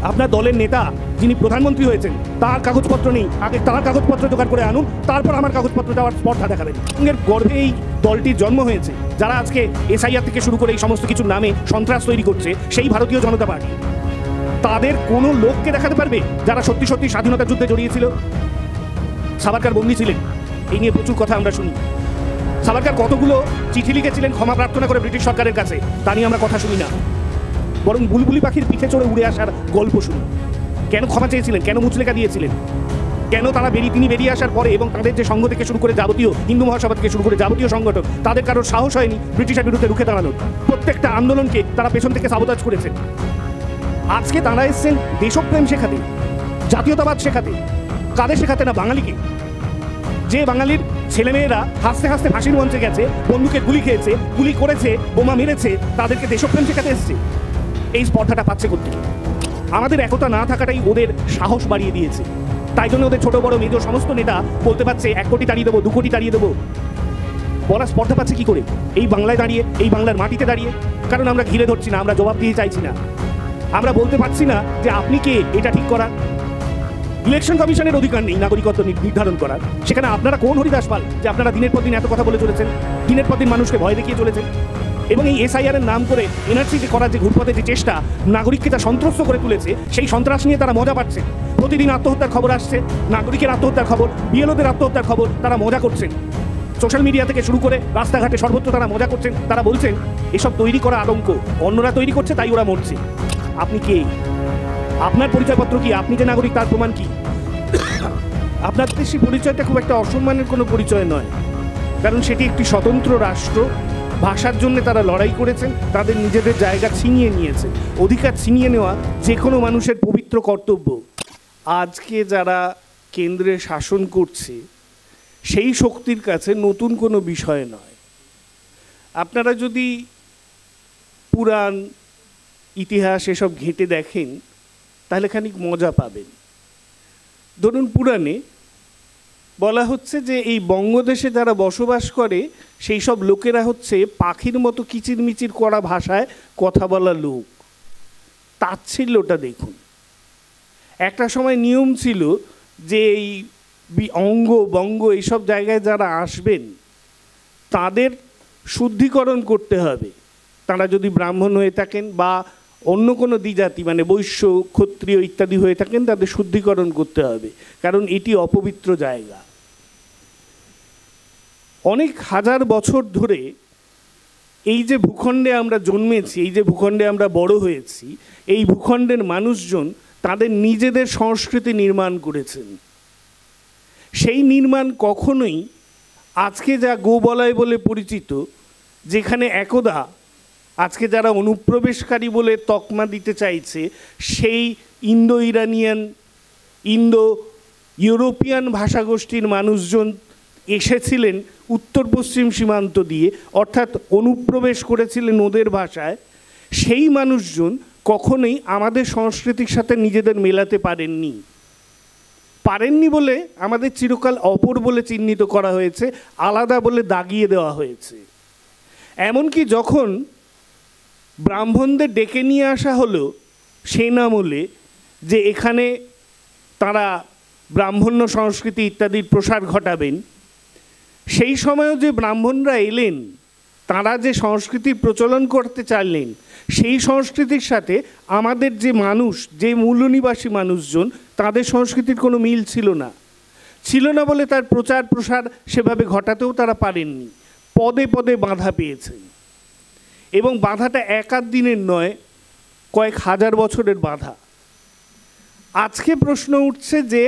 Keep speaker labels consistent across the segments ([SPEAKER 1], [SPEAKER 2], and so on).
[SPEAKER 1] আপনার দলের নেতা যিনি প্রধানমন্ত্রী হয়েছেন তার কাগজপত্র নেই, আগে তার কাগজপত্র জোগাড় করে আনুন, তারপর আমার কাগজপত্র দেওয়ার স্পর্ধা দেখাবেন। এর গর্ভে এই দলটির জন্ম হয়েছে, যারা আজকে এসআইআর থেকে শুরু করে এই সমস্ত কিছুর নামে সন্ত্রাস তৈরি করছে, সেই ভারতীয় জনতা পার্টি। তাদের কোনো লোককে দেখাতে পারবে যারা সত্যি সত্যি স্বাধীনতা যুদ্ধে জড়িয়েছিল? সাভারকার বন্দী ছিলেন, এই নিয়ে প্রচুর কথা আমরা শুনি। সাভারকার কতগুলো চিঠি লিখেছিলেন ক্ষমা প্রার্থনা করে ব্রিটিশ সরকারের কাছে, তা নিয়ে আমরা কথা শুনি না, বরং বুলবুলি পাখির পিঠে চড়ে উড়ে আসার গল্প শুনি। কেন ক্ষমা চেয়েছিলেন, কেন মুচলেখা দিয়েছিলেন, কেন তারা তিনি বেরিয়ে আসার পরে এবং তাদের যে সংঘ থেকে শুরু করে যাবতীয় হিন্দু মহাসভা থেকে শুরু করে যাবতীয় সংগঠন, তাদের কারোর সাহস হয়নি ব্রিটিশের বিরুদ্ধে রুখে দাঁড়ানোর। প্রত্যেকটা আন্দোলনকে তারা পেছন থেকে সাবোতাজ করেছেন। আজকে তারা এসছেন দেশপ্রেম শেখাতে, জাতীয়তাবাদ শেখাতে। কাদের শেখাতে? না বাঙালিকে। যে বাঙালির ছেলেমেয়েরা হাসতে হাসতে ফাঁসির মঞ্চে গেছে, বন্দুকে গুলি খেয়েছে, গুলি করেছে, বোমা মেরেছে, তাদেরকে দেশপ্রেম শেখাতে এসছে। এই স্পর্ধাটা পাচ্ছে করতে আমাদের একতা না থাকাটাই ওদের সাহস বাড়িয়ে দিয়েছে। তাই জন্য ওদের ছোট বড় মেজর সমস্ত নেতা বলতে পারছে 1 কোটি তাড়িয়ে দেবো, 2 কোটি তাড়িয়ে দেবো। বলা স্পর্ধা পাচ্ছে কি করে? এই বাংলায় দাঁড়িয়ে, এই বাংলার মাটিতে দাঁড়িয়ে। কারণ আমরা ঘিরে ধরছি না, আমরা জবাব দিয়ে চাইছি না, আমরা বলতে পারছি না যে আপনি কে এটা ঠিক করা। ইলেকশন কমিশনের অধিকার নেই নাগরিকত্ব নির্ধারণ করার। সেখানে আপনারা কোন হরিদাস পাল যে আপনারা দিনের পর দিন এত কথা বলে চলেছেন, দিনের পর দিন মানুষকে ভয় দেখিয়ে চলেছেন। এবং এই এসআইআর এর নাম করে এনআরসি করার যে ঘুরপথে যে চেষ্টা, নাগরিককে যা সন্ত্রস্ত করে তুলেছে, সেই সন্ত্রাস নিয়ে তারা মজা পাচ্ছে। প্রতিদিন আত্মহত্যার খবর আসছে, নাগরিকের আত্মহত্যার খবর, বিএলওদের আত্মহত্যার খবর, তারা মজা করছেন। সোশ্যাল মিডিয়া থেকে শুরু করে রাস্তাঘাটে সর্বত্র তারা মজা করছেন। তারা বলছেন এসব তৈরি করা আতঙ্ক, অন্যরা তৈরি করছে তাই ওরা মরছে। আপনি কে? আপনার পরিচয়পত্র কি? আপনি যে নাগরিক তার প্রমাণ কি? আপনার দেশি পরিচয়টা খুব একটা অসম্মানের কোনো পরিচয় নয়, কারণ সেটি একটি স্বতন্ত্র রাষ্ট্র। ভাষার জন্য তারা লড়াই করেছেন, তাদের নিজেদের জায়গা ছিনিয়ে নিয়েছে। অধিকার ছিনিয়ে নেওয়া যে কোনো মানুষের পবিত্র কর্তব্য। আজকে যারা কেন্দ্রে শাসন করছে সেই শক্তির কাছে নতুন কোনো বিষয় নয়। আপনারা যদি পুরাণ ইতিহাস এসব ঘেঁটে দেখেন তাহলে খানিক মজা পাবেন। ধরুন পুরাণে বলা হচ্ছে যে এই বঙ্গদেশে যারা বসবাস করে সেই সব লোকেরা হচ্ছে পাখির মতো কিচিরমিচির করা ভাষায় কথা বলা লোক। তাচ্ছিল্যটা দেখুন। একটা সময় নিয়ম ছিল যে এই অঙ্গ বঙ্গ এইসব জায়গায় যারা আসবেন তাদের শুদ্ধিকরণ করতে হবে। তারা যদি ব্রাহ্মণ হয়ে থাকেন বা অন্য কোনো দ্বিজাতি মানে বৈশ্য ক্ষত্রিয় ইত্যাদি হয়ে থাকেন, তাদের শুদ্ধিকরণ করতে হবে, কারণ এটি অপবিত্র জায়গা। অনেক হাজার বছর ধরে এই যে ভূখণ্ডে আমরা জন্মেছি, এই যে ভূখণ্ডে আমরা বড় হয়েছি, এই ভূখণ্ডের মানুষজন তাদের নিজেদের সংস্কৃতি নির্মাণ করেছেন। সেই নির্মাণ কখনোই আজকে যা গোবলয় বলে পরিচিত, যেখানে একদা আজকে যারা অনুপ্রবেশকারী বলে তকমা দিতে চাইছে, সেই ইন্দো ইরানিয়ান ইন্দো ইউরোপিয়ান ভাষাগোষ্ঠীর মানুষজন এসেছিলেন উত্তর পশ্চিম সীমান্ত দিয়ে, অর্থাৎ অনুপ্রবেশ করেছিলেন ওদের ভাষায়। সেই মানুষজন কখনোই আমাদের সংস্কৃতির সাথে নিজেদের মেলাতে পারেননি বলে আমাদের চিরকাল অপর বলে চিহ্নিত করা হয়েছে, আলাদা বলে দাগিয়ে দেওয়া হয়েছে। এমনকি যখন ব্রাহ্মণদের ডেকে নিয়ে আসা হলো সেনামূলে যে এখানে তারা ব্রাহ্মণ্য সংস্কৃতি ইত্যাদির প্রসার ঘটাবেন, সেই সময়ও যে ব্রাহ্মণরা এলেন, তারা যে সংস্কৃতির প্রচলন করতে চাইলেন, সেই সংস্কৃতির সাথে আমাদের যে মানুষ, যে মূলনিবাসী মানুষজন, তাদের সংস্কৃতির কোনো মিল ছিল না বলে তার প্রচার প্রসার সেভাবে ঘটাতেও তারা পারেননি। পদে পদে বাধা পেয়েছেন, এবং বাধাটা এক আধ দিনের নয়, কয়েক হাজার বছরের বাধা। আজকে প্রশ্ন উঠছে যে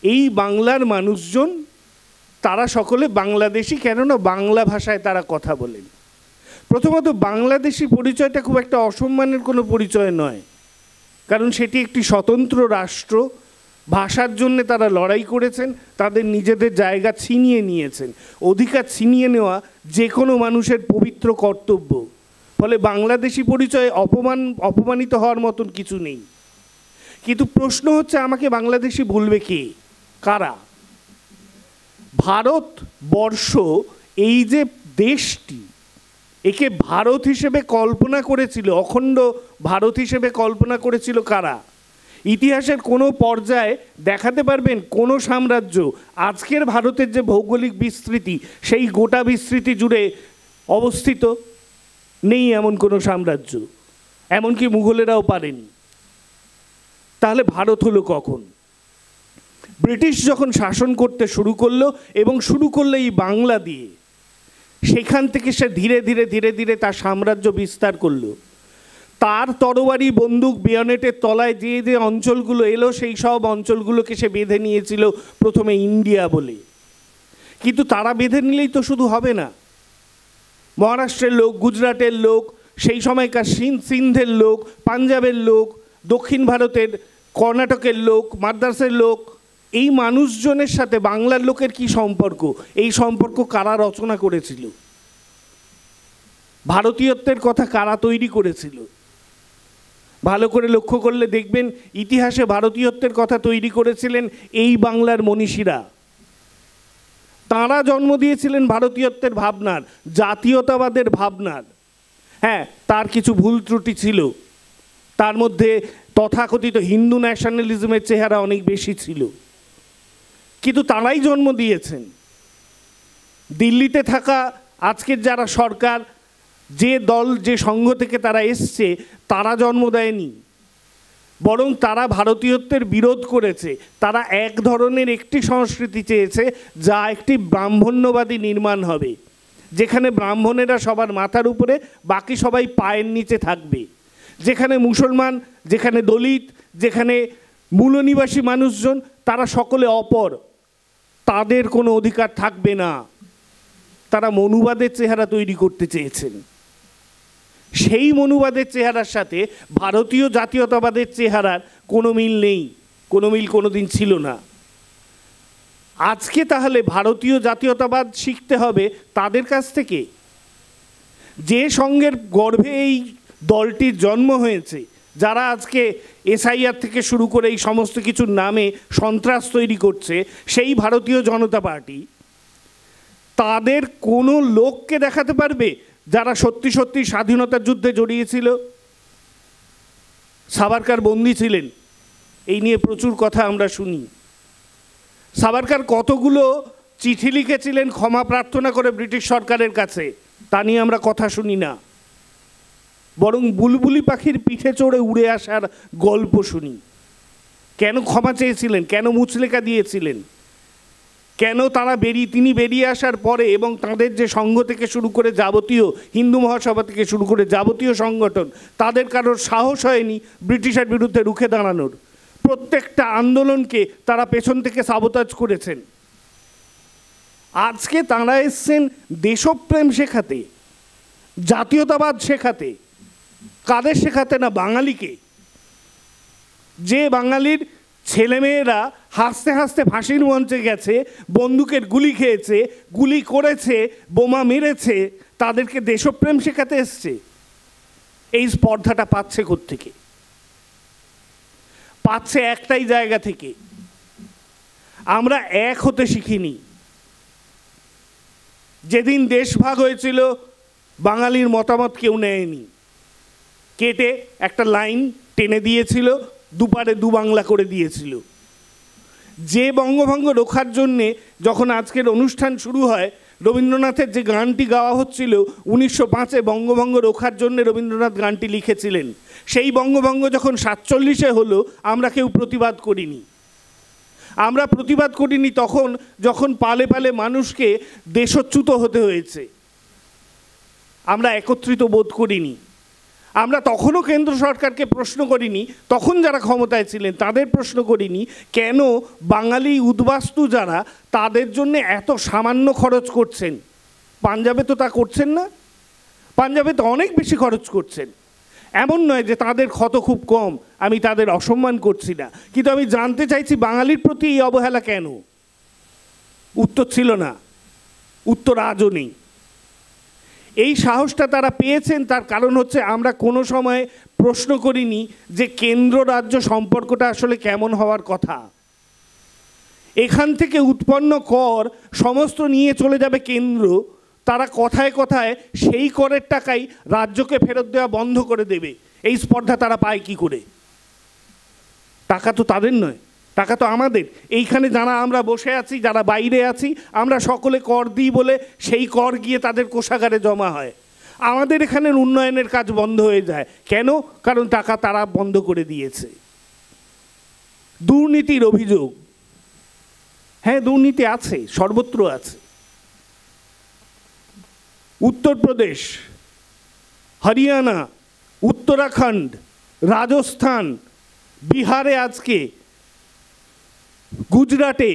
[SPEAKER 1] এই বাংলার মানুষজন তারা সকলে বাংলাদেশি, কেননা বাংলা ভাষায় তারা কথা বলেন। প্রথমত বাংলাদেশি পরিচয়টা খুব একটা অসম্মানের কোনো পরিচয় নয়, কারণ সেটি একটি স্বতন্ত্র রাষ্ট্র। ভাষার জন্য তারা লড়াই করেছেন, তাদের নিজেদের জায়গা ছিনিয়ে নিয়েছেন। অধিকার ছিনিয়ে নেওয়া যে কোনো মানুষের পবিত্র কর্তব্য। ফলে বাংলাদেশি পরিচয়ে অপমানিত হওয়ার মতন কিছু নেই। কিন্তু প্রশ্ন হচ্ছে আমাকে বাংলাদেশি বলবে কে, কারা? ভারতবর্ষ এই যে দেশটি, একে ভারত হিসেবে কল্পনা করেছিল, অখণ্ড ভারত হিসেবে কল্পনা করেছিল কারা? ইতিহাসের কোনো পর্যায়ে দেখাতে পারবেন কোনো সাম্রাজ্য আজকের ভারতের যে ভৌগোলিক বিস্তৃতি সেই গোটা বিস্তৃতি জুড়ে অবস্থিত? নেই এমন কোনো সাম্রাজ্য, এমনকি মুঘলেরাও পারেনি। তাহলে ভারত হলো কখন? ব্রিটিশ যখন শাসন করতে শুরু করলো, এবং শুরু করলো এই বাংলা দিয়ে, সেখান থেকে সে ধীরে ধীরে ধীরে ধীরে তার সাম্রাজ্য বিস্তার করলো। তার তরবারি বন্দুক বেয়নেটের তলায় যে যে অঞ্চলগুলো এলো সেই সব অঞ্চলগুলোকে সে বেঁধে নিয়েছিল প্রথমে ইন্ডিয়া বলে। কিন্তু তারা বেঁধে নিলেই তো শুধু হবে না। মহারাষ্ট্রের লোক, গুজরাটের লোক, সেই সময়কার সিন্ধের লোক, পাঞ্জাবের লোক, দক্ষিণ ভারতের কর্ণাটকের লোক, মাদ্রাসের লোক, এই মানুষজনের সাথে বাংলার লোকের কি সম্পর্ক? এই সম্পর্ক কারা রচনা করেছিল? ভারতীয়ত্বের কথা কারা তৈরি করেছিল? ভালো করে লক্ষ্য করলে দেখবেন ইতিহাসে ভারতীয়ত্বের কথা তৈরি করেছিলেন এই বাংলার মনীষীরা। তাঁরা জন্ম দিয়েছিলেন ভারতীয়ত্বের ভাবনার, জাতীয়তাবাদের ভাবনার। হ্যাঁ, তার কিছু ভুল ত্রুটি ছিল, তার মধ্যে তথাকথিত হিন্দু ন্যাশনালিজমের চেহারা অনেক বেশি ছিল, কিন্তু তারাই জন্ম দিয়েছেন। দিল্লিতে থাকা আজকের যারা সরকার, যে দল, যে সংঘ থেকে তারা এসছে, তারা জন্ম দেয়নি, বরং তারা ভারতীয়ত্বের বিরোধ করেছে। তারা এক ধরনের একটি সংস্কৃতি চেয়েছে যা একটি ব্রাহ্মণ্যবাদী নির্মাণ হবে, যেখানে ব্রাহ্মণেরা সবার মাথার উপরে, বাকি সবাই পায়ের নিচে থাকবে, যেখানে মুসলমান, যেখানে দলিত, যেখানে মূলনিবাসী মানুষজন, তারা সকলে অপর, তাদের কোনো অধিকার থাকবে না। তারা মনুবাদের চেহারা তৈরি করতে চেয়েছেন। সেই মনুবাদের চেহারার সাথে ভারতীয় জাতীয়তাবাদের চেহারার কোনো মিল নেই, কোনো মিল কোনোদিন ছিল না। আজকে তাহলে ভারতীয় জাতীয়তাবাদ শিখতে হবে তাদের কাছ থেকে, যে সঙ্গের গর্ভে এই দলটির জন্ম হয়েছে, যারা আজকে এসআইআর থেকে শুরু করে এই সমস্ত কিছুর নামে সন্ত্রাস তৈরি করছে, সেই ভারতীয় জনতা পার্টি তাদের কোনো লোককে দেখাতে পারবে যারা সত্যি সত্যি স্বাধীনতার যুদ্ধে জড়িয়েছিল? সাভারকার বন্দী ছিলেন, এই নিয়ে প্রচুর কথা আমরা শুনি। সাভারকার কতগুলো চিঠি লিখেছিলেন ক্ষমা প্রার্থনা করে ব্রিটিশ সরকারের কাছে, তা নিয়ে আমরা কথা শুনি না, বরং বুলবুলি পাখির পিঠে চড়ে উড়ে আসার গল্প শুনি। কেন ক্ষমা চেয়েছিলেন, কেন মুচলেখা দিয়েছিলেন, কেন তারা তিনি বেরিয়ে আসার পরে, এবং তাদের যে সংঘ থেকে শুরু করে যাবতীয়, হিন্দু মহাসভা থেকে শুরু করে যাবতীয় সংগঠন, তাদের কারোর সাহস হয়নি ব্রিটিশের বিরুদ্ধে রুখে দাঁড়ানোর। প্রত্যেকটা আন্দোলনকে তারা পেছন থেকে সাবোতাজ করেছেন। আজকে তারা এসছেন দেশপ্রেম শেখাতে, জাতীয়তাবাদ শেখাতে। কাদের শেখাতে? না, বাঙালিকে। যে বাঙালির ছেলেমেয়েরা হাসতে হাসতে ফাঁসির মঞ্চে গেছে, বন্দুকের গুলি খেয়েছে, গুলি করেছে, বোমা মেরেছে, তাদেরকে দেশপ্রেম শেখাতে এসছে। এই স্পর্ধাটা পাচ্ছে কোত্থেকে? পাচ্ছে একটাই জায়গা থেকে, আমরা এক হতে শিখিনি। যেদিন দেশ ভাগ হয়েছিল বাঙালির মতামত কেউ নেয়নি, কেটে একটা লাইন টেনে দিয়েছিল, দুপারে দু বাংলা করে দিয়েছিল। যে বঙ্গভঙ্গ রক্ষার জন্যে যখন আজকের অনুষ্ঠান শুরু হয়, রবীন্দ্রনাথের যে গানটি গাওয়া হচ্ছিল 1905-এ বঙ্গভঙ্গ রক্ষার জন্য রবীন্দ্রনাথ গানটি লিখেছিলেন, সেই বঙ্গভঙ্গ যখন 47-এ হলো, আমরা কেউ প্রতিবাদ করিনি। আমরা প্রতিবাদ করিনি তখন যখন পালে পালে মানুষকে দেশচ্যুত হতে হয়েছে। আমরা একত্রিত বোধ করিনি। আমরা তখনও কেন্দ্র সরকারকে প্রশ্ন করিনি, তখন যারা ক্ষমতায় ছিলেন তাদের প্রশ্ন করিনি, কেন বাঙালি উদ্বাস্তু যারা, তাদের জন্য এত সামান্য খরচ করছেন। পাঞ্জাবে তো তা করছেন না, পাঞ্জাবে তো অনেক বেশি খরচ করছেন। এমন নয় যে তাদের ক্ষত খুব কম, আমি তাদের অসম্মান করছি না, কিন্তু আমি জানতে চাইছি বাঙালির প্রতি এই অবহেলা কেন? উত্তর ছিল না, উত্তর আজও নেই। এই সাহসটা তারা পেয়েছেন, তার কারণ হচ্ছে আমরা কোনো সময় প্রশ্ন করিনি যে কেন্দ্র রাজ্য সম্পর্কটা আসলে কেমন হওয়ার কথা। এখান থেকে উৎপন্ন কর সমস্ত নিয়ে চলে যাবে কেন্দ্র, তারা কথায় কথায় সেই করের টাকাই রাজ্যকে ফেরত দেওয়া বন্ধ করে দেবে। এই স্পর্ধা তারা পায় কি করে? টাকা তো তাদের নয়, টাকা তো আমাদের। এইখানে যারা আমরা বসে আছি, যারা বাইরে আছি, আমরা সকলে কর দিই বলে সেই কর গিয়ে তাদের কোষাগারে জমা হয়। আমাদের এখানের উন্নয়নের কাজ বন্ধ হয়ে যায় কেন? কারণ টাকা তারা বন্ধ করে দিয়েছে। দুর্নীতির অভিযোগ, হ্যাঁ দুর্নীতি আছে, সর্বত্র আছে। উত্তরপ্রদেশ, হরিয়ানা, উত্তরাখণ্ড, রাজস্থান, বিহারে, আজকে গুজরাটে,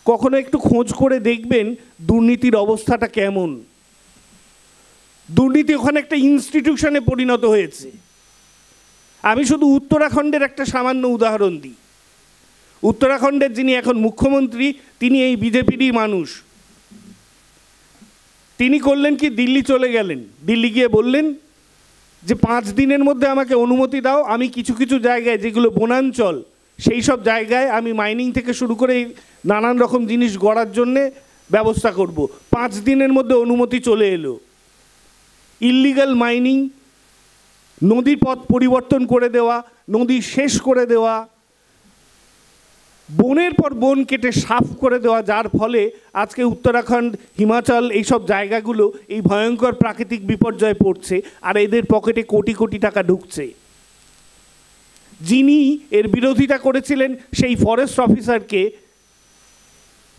[SPEAKER 1] কখনো একটু খোঁজ করে দেখবেন দুর্নীতির অবস্থাটা কেমন। দুর্নীতি ওখানে একটা ইনস্টিটিউশনে পরিণত হয়েছে। আমি শুধু উত্তরাখণ্ডের একটা সামান্য উদাহরণ দিই। উত্তরাখণ্ডের যিনি এখন মুখ্যমন্ত্রী, তিনি এই বিজেপিরই মানুষ। তিনি করলেন কি, দিল্লি চলে গেলেন। দিল্লি গিয়ে বললেন যে 5 দিনের মধ্যে আমাকে অনুমতি দাও, আমি কিছু কিছু জায়গায় যেগুলো বনাঞ্চল, সেই সব জায়গায় আমি মাইনিং থেকে শুরু করে নানান রকম জিনিস গড়ার জন্যে ব্যবস্থা করব। 5 দিনের মধ্যে অনুমতি চলে এলো। ইল্লিগাল মাইনিং, নদীর পথ পরিবর্তন করে দেওয়া, নদী শেষ করে দেওয়া, বনের পর বন কেটে সাফ করে দেওয়া, যার ফলে আজকে উত্তরাখণ্ড, হিমাচল, এইসব জায়গাগুলো এই ভয়ঙ্কর প্রাকৃতিক বিপর্যয়ে পড়ছে, আর এদের পকেটে কোটি কোটি টাকা ঢুকছে। যিনি এর বিরোধিতা করেছিলেন সেই ফরেস্ট অফিসারকে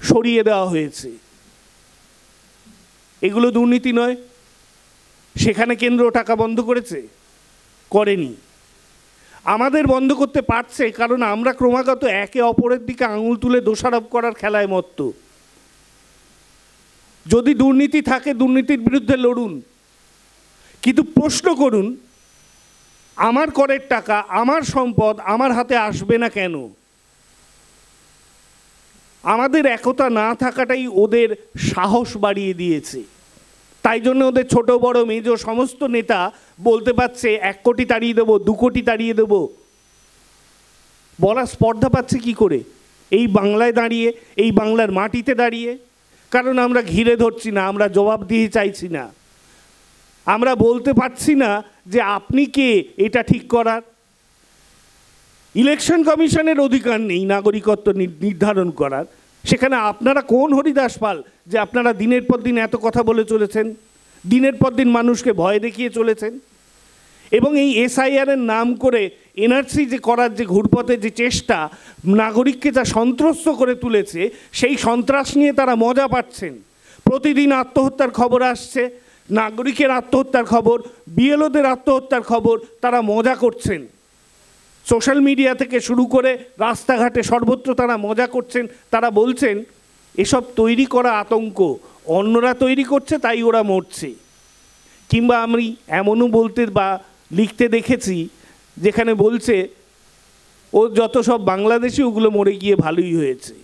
[SPEAKER 1] সরিয়ে দেওয়া হয়েছে। এগুলো দুর্নীতি নয়? সেখানে কেন্দ্র টাকা বন্ধ করেছে? করেনি। আমাদের বন্ধ করতে পারছে কারণ আমরা ক্রমাগত একে অপরের দিকে আঙুল তুলে দোষারোপ করার খেলায় মত্ত। যদি দুর্নীতি থাকে, দুর্নীতির বিরুদ্ধে লড়ুন, কিন্তু প্রশ্ন করুন আমার করের টাকা, আমার সম্পদ আমার হাতে আসবে না কেন? আমাদের একতা না থাকাটাই ওদের সাহস বাড়িয়ে দিয়েছে। তাই জন্য ওদের ছোট বড় মেজো সমস্ত নেতা বলতে পারছে 1 কোটি তাড়িয়ে দেবো, 2 কোটি তাড়িয়ে দেবো। বলার স্পর্ধা পাচ্ছে কি করে? এই বাংলায় দাঁড়িয়ে, এই বাংলার মাটিতে দাঁড়িয়ে। কারণ আমরা ঘিরে ধরছি না, আমরা জবাবদিহি চাইছি না, আমরা বলতে পারছি না যে আপনি কে এটা ঠিক করার। ইলেকশন কমিশনের অধিকার নেই নাগরিকত্ব নির্ধারণ করার। সেখানে আপনারা কোন হরিদাস পাল যে আপনারা দিনের পর দিন এত কথা বলে চলেছেন, দিনের পর দিন মানুষকে ভয় দেখিয়ে চলেছেন। এবং এই এসআইআরের নাম করে এনআরসি যে করার যে ঘুরপথের যে চেষ্টা, নাগরিককে যা সন্ত্রস্ত করে তুলেছে, সেই সন্ত্রাস নিয়ে তারা মজা পাচ্ছেন। প্রতিদিন আত্মহত্যার খবর আসছে, নাগরিকের আত্মহত্যার খবর, বিএলওদের আত্মহত্যার খবর, তারা মজা করছেন। সোশ্যাল মিডিয়া থেকে শুরু করে রাস্তাঘাটে সর্বত্র তারা মজা করছেন। তারা বলছেন এসব তৈরি করা আতঙ্ক, অন্যরা তৈরি করছে তাই ওরা মরছে। কিংবা আমি এমনও বলতে বা লিখতে দেখেছি যেখানে বলছে ও যত সব বাংলাদেশি ওগুলো মরে গিয়ে ভালোই হয়েছে।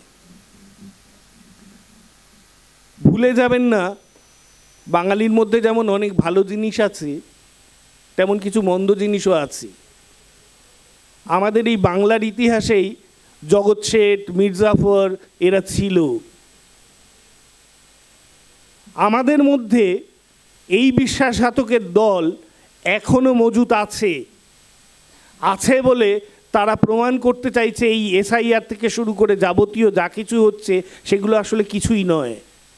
[SPEAKER 1] ভুলে যাবেন না, বাঙালির মধ্যে যেমন অনেক ভালো জিনিস আছে, তেমন কিছু মন্দ জিনিসও আছে। আমাদের এই বাংলার ইতিহাসেই জগৎ শেঠ, মির্জাফর এরা ছিল। আমাদের মধ্যে এই বিশ্বাসঘাতকের দল এখনও মজুত আছে বলে তারা প্রমাণ করতে চাইছে এই এসআইআর থেকে শুরু করে যাবতীয় যা কিছু হচ্ছে সেগুলো আসলে কিছুই নয়।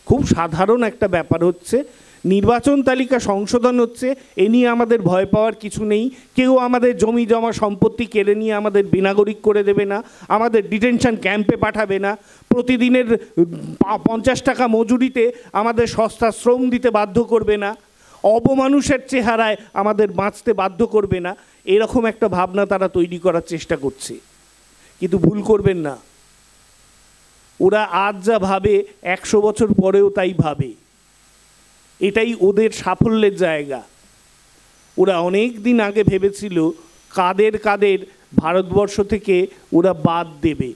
[SPEAKER 1] খুব সাধারণ একটা ব্যাপার হচ্ছে, নির্বাচন তালিকা সংশোধন হচ্ছে, এ নিয়ে আমাদের ভয় পাওয়ার কিছু নেই। কেউ আমাদের জমি জমা সম্পত্তি কেড়ে নিয়ে আমাদের বেনাগরিক করে দেবে না, আমাদের ডিটেনশন ক্যাম্পে পাঠাবে না, প্রতিদিনের 50 টাকা মজুরিতে আমাদের সস্তা শ্রম দিতে বাধ্য করবে না, অবমানুষের চেহারায় আমাদের বাঁচতে বাধ্য করবে না। এরকম একটা ভাবনা তারা তৈরি করার চেষ্টা করছে। কিন্তু ভুল করবেন না, ওরা আজ যা ভাবে 100 বছর পরেও তাই ভাবে। এটাই ওদের সাফল্যের জায়গা। ওরা অনেক দিন আগে ভেবেছিল কাদের ভারতবর্ষ থেকে ওরা বাদ দেবে,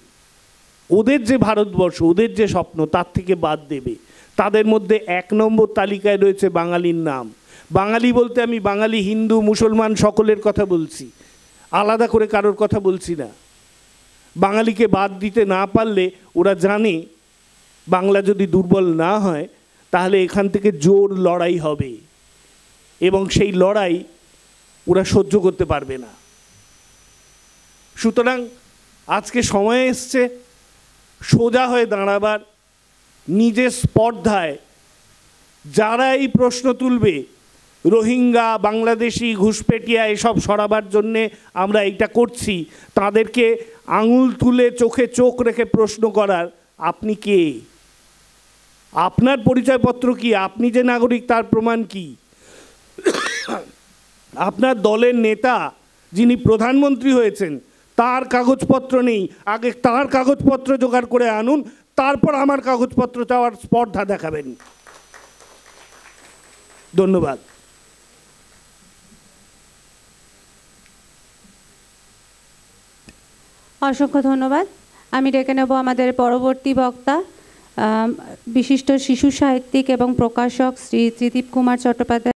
[SPEAKER 1] ওদের যে ভারতবর্ষ, ওদের যে স্বপ্ন, তার থেকে বাদ দেবে। তাদের মধ্যে 1 নম্বর তালিকায় রয়েছে বাঙালির নাম। বাঙালি বলতে আমি বাঙালি, হিন্দু, মুসলমান সকলের কথা বলছি, আলাদা করে কারোর কথা বলছি না। বাঙালিকে বাদ দিতে না পারলে ওরা জানে বাংলা যদি দুর্বল না হয় তাহলে এখান থেকে জোর লড়াই হবে, এবং সেই লড়াই ওরা সহ্য করতে পারবে না। সুতরাং আজকে সময় এসছে সোজা হয়ে দাঁড়াবার, নিজের স্পর্ধায় যারা এই প্রশ্ন তুলবে রোহিঙ্গা, বাংলাদেশি, ঘুষপেটিয়া এসব সরাবার জন্যে আমরা এইটা করছি, তাদেরকে আঙুল তুলে চোখে চোখ রেখে প্রশ্ন করার আপনি কে? আপনার পরিচয়পত্র কি? আপনি যে নাগরিক তার প্রমাণ কি? আপনার দলের নেতা যিনি প্রধানমন্ত্রী হয়েছেন তার কাগজপত্র নেই, আগে তার কাগজপত্র জোগাড় করে আনুন, তারপর আমার কাগজপত্র চাওয়ার স্পর্ধা দেখাবেন। ধন্যবাদ।
[SPEAKER 2] অসংখ্য ধন্যবাদ। আমি ডেকে নেব আমাদের পরবর্তী বক্তা, বিশিষ্ট শিশু সাহিত্যিক এবং প্রকাশক শ্রী ত্রিদীপ কুমার চট্টোপাধ্যায়।